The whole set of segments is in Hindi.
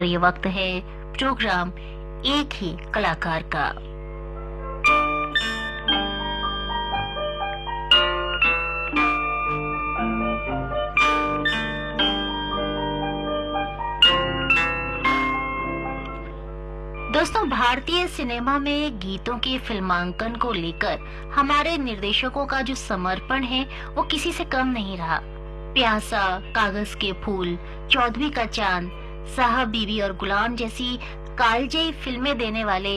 ये वक्त है प्रोग्राम एक ही कलाकार का। दोस्तों, भारतीय सिनेमा में गीतों के फिल्मांकन को लेकर हमारे निर्देशकों का जो समर्पण है वो किसी से कम नहीं रहा। प्यासा, कागज के फूल, चौधरी का चांद, साहब बीवी और गुलाम जैसी कालजयी फिल्में देने वाले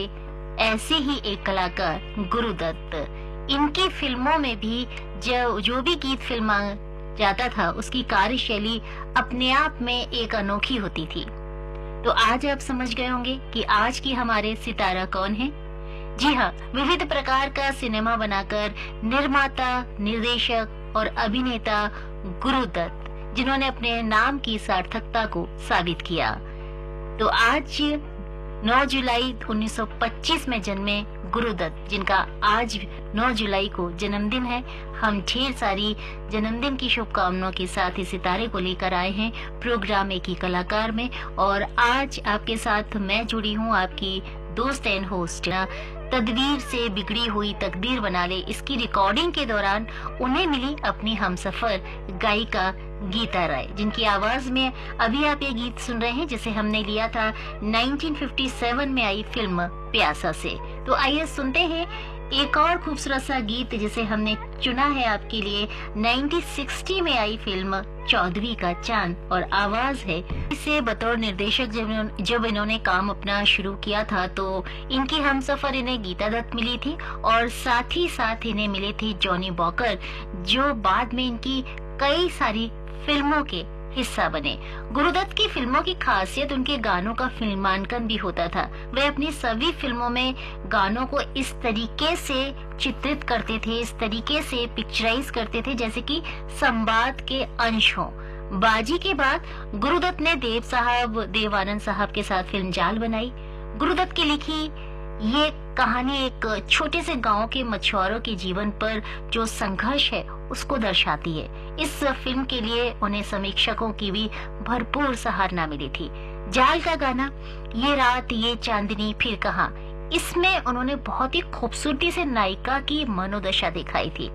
ऐसे ही एक कलाकार गुरुदत्त। इनकी फिल्मों में भी जो भी गीत फिल्मा जाता था उसकी कार्यशैली अपने आप में एक अनोखी होती थी। तो आज आप समझ गए होंगे कि आज की हमारे सितारा कौन है। जी हाँ, विविध प्रकार का सिनेमा बनाकर निर्माता, निर्देशक और अभिनेता गुरुदत्त, जिन्होंने अपने नाम की सार्थकता को साबित किया। तो आज 9 जुलाई 1925 में जन्मे गुरुदत्त, जिनका आज 9 जुलाई को जन्मदिन है, हम ढेर सारी जन्मदिन की शुभकामनाओं के साथ ही सितारे को लेकर आए हैं प्रोग्राम एक ही कलाकार में। और आज आपके साथ मैं जुड़ी हूँ, आपकी दोस्त एंड होस्ट। तदवीर से बिगड़ी हुई तकदीर बना ले, इसकी रिकॉर्डिंग के दौरान उन्हें मिली अपनी हमसफर गायिका गीता राय, जिनकी आवाज में अभी आप ये गीत सुन रहे हैं, जिसे हमने लिया था 1957 में आई फिल्म प्यासा से। तो आइए सुनते हैं एक और खूबसूरत सा गीत जिसे हमने चुना है आपके लिए 1960 में आई फिल्म चौधरी का चांद, और आवाज है इसे बतौर निर्देशक जब इन्होंने काम अपना शुरू किया था तो इनकी हमसफर इन्हें गीता दत्त मिली थी, और साथ ही साथ इन्हें मिले थे जॉनी वॉकर, जो बाद में इनकी कई सारी फिल्मों के हिस्सा बने। गुरुदत्त की फिल्मों की खासियत उनके गानों का फिल्मांकन भी होता था। वे अपनी सभी फिल्मों में गानों को इस तरीके से चित्रित करते थे, इस तरीके से पिक्चराइज करते थे जैसे कि संवाद के अंश हों। बाजी के बाद गुरुदत्त ने देव आनंद साहब के साथ फिल्म जाल बनाई। गुरुदत्त की लिखी ये कहानी एक छोटे से गांव के मछुआरों के जीवन पर जो संघर्ष है उसको दर्शाती है। इस फिल्म के लिए उन्हें समीक्षकों की भी भरपूर सराहना मिली थी। जाल का गाना ये रात ये चांदनी फिर कहाँ, इसमें उन्होंने बहुत ही खूबसूरती से नायिका की मनोदशा दिखाई थी,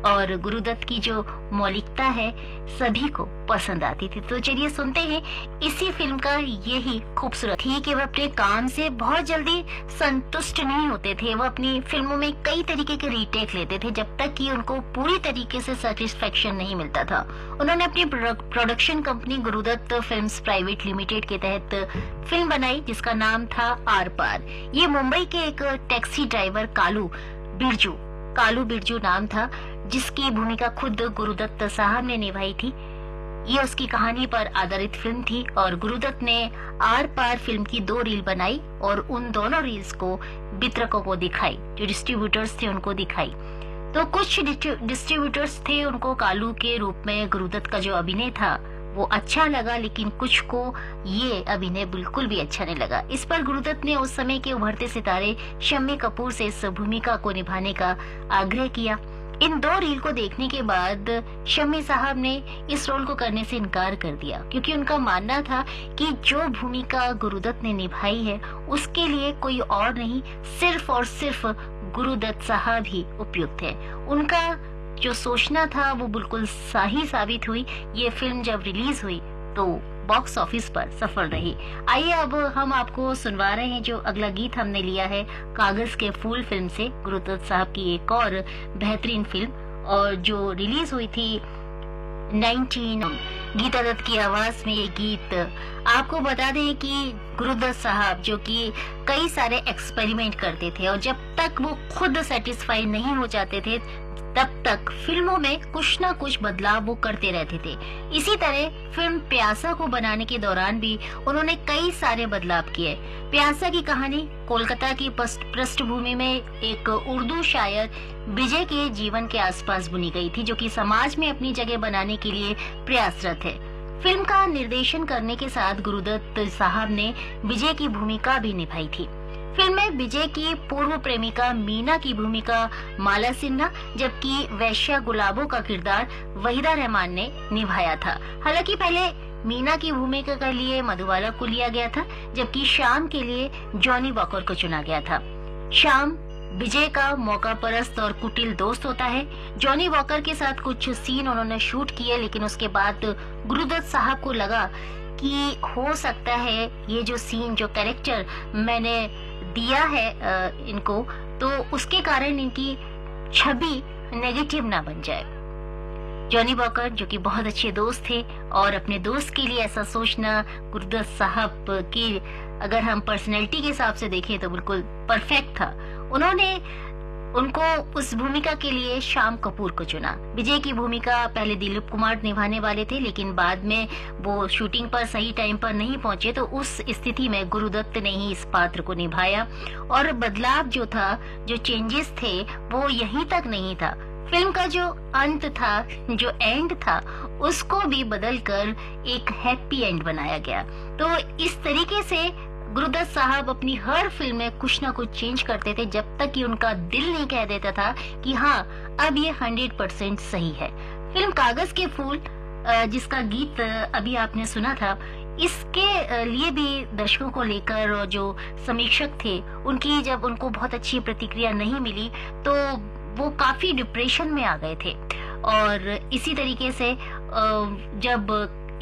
और गुरुदत्त की जो मौलिकता है सभी को पसंद आती थी। तो चलिए सुनते हैं इसी फिल्म का यही खूबसूरत थी कि वह अपने काम से बहुत जल्दी संतुष्ट नहीं होते थे। वह अपनी फिल्मों में कई तरीके के रीटेक लेते थे जब तक कि उनको पूरी तरीके से सेटिस्फेक्शन नहीं मिलता था। उन्होंने अपनी production company Guru Dutt films private limited के तहत फिल्म बनाई जिसका नाम था आर पार। ये मुंबई के एक टैक्सी ड्राइवर कालू बिरजू नाम था, जिसकी भूमिका खुद गुरुदत्त साहब ने निभाई थी। ये उसकी कहानी पर आधारित फिल्म थी, और गुरुदत्त ने आर पार फिल्म की 2 रील बनाई और उन दोनों रील्स को वितरकों को दिखाई, जो डिस्ट्रीब्यूटर्स थे उनको दिखाई। तो कुछ डिस्ट्रीब्यूटर्स थे, उनको कालू के रूप में गुरुदत्त का जो अभिनय था वो अच्छा लगा, लेकिन कुछ को ये अभिनय बिल्कुल भी अच्छा नहीं लगा। इस पर गुरुदत्त ने उस समय के उभरते सितारे शम्मी कपूर से इस भूमिका को निभाने का आग्रह किया। इन 2 रील को देखने के बाद शम्मी साहब ने इस रोल को करने से इनकार कर दिया, क्योंकि उनका मानना था कि जो भूमिका गुरुदत्त ने निभाई है उसके लिए कोई और नहीं, सिर्फ और सिर्फ गुरुदत्त साहब ही उपयुक्त है। उनका जो सोचना था वो बिल्कुल सही साबित हुई। ये फिल्म जब रिलीज हुई तो बॉक्स ऑफिस पर सफल रही। आइए अब हम आपको सुनवा रहे हैं जो अगला गीत हमने लिया है कागज के फूल फिल्म से, गुरुदत्त साहब की एक और बेहतरीन फिल्म, और जो रिलीज हुई थी 19 गीता दत्त की आवाज में। ये गीत आपको बता दें कि गुरुदत्त साहब जो कि कई सारे एक्सपेरिमेंट करते थे, और जब तक वो खुद सेटिस्फाई नहीं हो जाते थे तब तक फिल्मों में कुछ ना कुछ बदलाव वो करते रहते थे। इसी तरह फिल्म प्यासा को बनाने के दौरान भी उन्होंने कई सारे बदलाव किए। प्यासा की कहानी कोलकाता की पृष्ठभूमि में एक उर्दू शायर विजय के जीवन के आसपास बुनी गई थी, जो कि समाज में अपनी जगह बनाने के लिए प्रयासरत है। फिल्म का निर्देशन करने के साथ गुरुदत्त साहब ने विजय की भूमिका भी निभाई थी। फिल्म में विजय की पूर्व प्रेमिका मीना की भूमिका माला सिन्हा, जबकि वैश्या गुलाबों का किरदार वहीदा रहमान ने निभाया था। हालांकि पहले मीना की भूमिका के लिए मधुबाला को लिया गया था, जबकि श्याम के लिए जॉनी वॉकर को चुना गया था। श्याम विजय का मौका परस्त और कुटिल दोस्त होता है। जॉनी वॉकर के साथ कुछ सीन उन्होंने शूट किए, लेकिन उसके बाद गुरुदत्त साहब को लगा कि हो सकता है ये जो सीन, जो कैरेक्टर मैंने दिया है इनको, तो उसके कारण इनकी छवि नेगेटिव ना बन जाए। जॉनी वॉकर जो कि बहुत अच्छे दोस्त थे, और अपने दोस्त के लिए ऐसा सोचना गुरुदत्त साहब की अगर हम पर्सनैलिटी के हिसाब से देखें तो बिल्कुल परफेक्ट था। उन्होंने उनको उस भूमिका के लिए श्याम कपूर को चुना। विजय की भूमिका पहले दिलीप कुमार निभाने वाले थे, लेकिन बाद में वो शूटिंग पर सही टाइम पर नहीं पहुंचे, तो उस स्थिति में गुरुदत्त ने ही इस पात्र को निभाया। और बदलाव जो था, जो चेंजेस थे, वो यहीं तक नहीं था। फिल्म का जो अंत था, जो एंड था, उसको भी बदलकर एक हैप्पी एंड बनाया गया। तो इस तरीके से गुरुदत्त साहब अपनी हर फिल्म में कुछ ना कुछ चेंज करते थे, जब तक कि उनका दिल नहीं कह देता था कि हाँ अब ये 100% सही है। फिल्म कागज के फूल, जिसका गीत अभी आपने सुना था, इसके लिए भी दर्शकों को लेकर और जो समीक्षक थे उनकी जब उनको बहुत अच्छी प्रतिक्रिया नहीं मिली, तो वो काफी डिप्रेशन में आ गए थे। और इसी तरीके से जब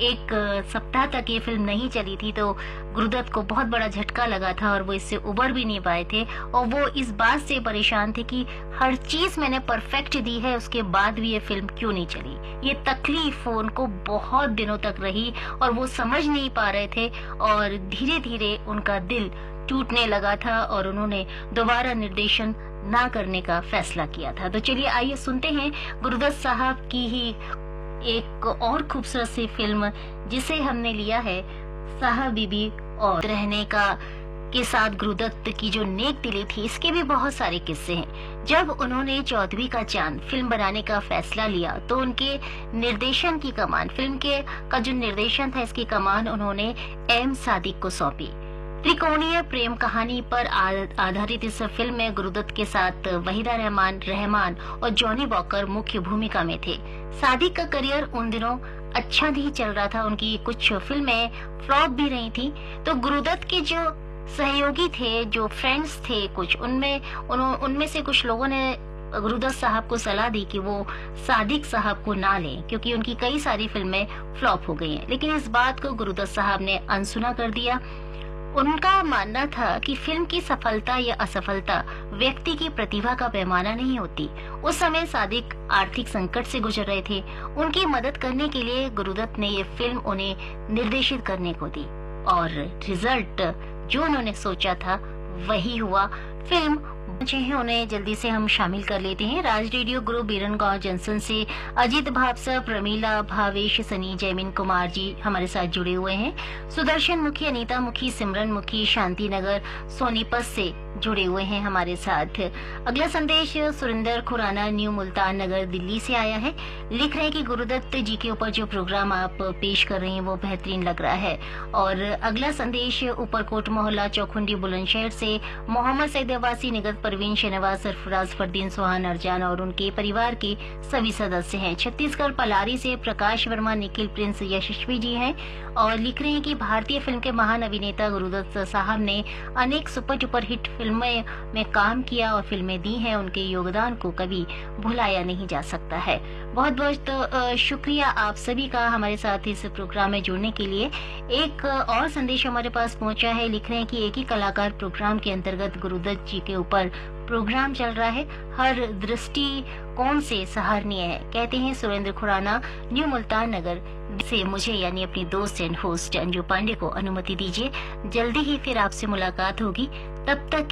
एक सप्ताह तक ये फिल्म नहीं चली थी, तो गुरुदत्त को बहुत बड़ा झटका लगा था और वो इससे उबर भी नहीं पाए थे। और वो इस बात से परेशान थे कि हर चीज मैंने परफेक्ट दी है, उसके बाद भी ये फिल्म क्यों नहीं चली। ये तकलीफ उनको बहुत दिनों तक रही और वो समझ नहीं पा रहे थे, और धीरे धीरे उनका दिल टूटने लगा था और उन्होंने दोबारा निर्देशन ना करने का फैसला किया था। तो चलिए आइए सुनते हैं गुरुदत्त साहब की ही एक और खूबसूरत सी फिल्म, जिसे हमने लिया है साहब बीबी और रहने का, के साथ गुरुदत्त की जो नेक दिली थी, इसके भी बहुत सारे किस्से हैं। जब उन्होंने चौदहवीं का चांद फिल्म बनाने का फैसला लिया, तो उनके निर्देशन की कमान, फिल्म का जो निर्देशन था, इसकी कमान उन्होंने एम सादिक को सौंपी। त्रिकोणीय प्रेम कहानी पर आधारित इस फिल्म में गुरुदत्त के साथ वहीदा रहमान और जॉनी वॉकर मुख्य भूमिका में थे। सादिक का करियर उन दिनों अच्छा नहीं चल रहा था, उनकी कुछ फिल्में फ्लॉप भी रही थी। तो गुरुदत्त के जो सहयोगी थे, जो फ्रेंड्स थे कुछ, उनमें से कुछ लोगों ने गुरुदत्त साहब को सलाह दी कि वो सादिक साहब को ना लें, क्योंकि उनकी कई सारी फिल्में फ्लॉप हो गई हैं। लेकिन इस बात को गुरुदत्त साहब ने अनसुना कर दिया। उनका मानना था कि फिल्म की सफलता या असफलता व्यक्ति की प्रतिभा का पैमाना नहीं होती। उस समय सादिक आर्थिक संकट से गुजर रहे थे। उनकी मदद करने के लिए गुरुदत्त ने ये फिल्म उन्हें निर्देशित करने को दी, और रिजल्ट जो उन्होंने सोचा था वही हुआ। फिल्म उन्हें जल्दी से हम शामिल कर लेते हैं। राज रेडियो ग्रुप बीरनगांव जंक्शन से अजीत भावसा, प्रमीला, भावेश, सनी, जयमीन कुमार जी हमारे साथ जुड़े हुए हैं। सुदर्शन मुखी, अनीता मुखी, सिमरन मुखी शांति नगर सोनीपत से जुड़े हुए हैं हमारे साथ। अगला संदेश सुरेंद्र खुराना, न्यू मुल्तान नगर, दिल्ली से आया है। लिख रहे हैं कि गुरुदत्त जी के ऊपर जो प्रोग्राम आप पेश कर रहे हैं वो बेहतरीन लग रहा है। और अगला संदेश ऊपरकोट मोहल्ला चौखुंडी बुलंदशहर से मोहम्मद सैदवासी, निगत परवीन, शहनवाज, सरफराज, फरदीन, सुहान, अर्जान और उनके परिवार के सभी सदस्य हैं। छत्तीसगढ़ पलारी से प्रकाश वर्मा, निखिल, प्रिंस, यशस्वी जी हैं। और लिख रहे हैं कि भारतीय फिल्म के महान अभिनेता गुरुदत्त साहब ने अनेक सुपर डुपर हिट फिल्में में काम किया और फिल्में दी हैं। उनके योगदान को कभी भुलाया नहीं जा सकता है। बहुत बहुत शुक्रिया आप सभी का हमारे साथ इस प्रोग्राम में जुड़ने के लिए। एक और संदेश हमारे पास पहुंचा है। लिख रहे हैं कि एक ही कलाकार प्रोग्राम के अंतर्गत गुरुदत्त जी के ऊपर प्रोग्राम चल रहा है, हर दृष्टि कौन से सराहनीय है। कहते हैं सुरेंद्र खुराना, न्यू मुल्तान नगर से। मुझे यानी अपनी दोस्त एंड होस्ट अंजू पांडे को अनुमति दीजिए, जल्दी ही फिर आपसे मुलाकात होगी। तब तक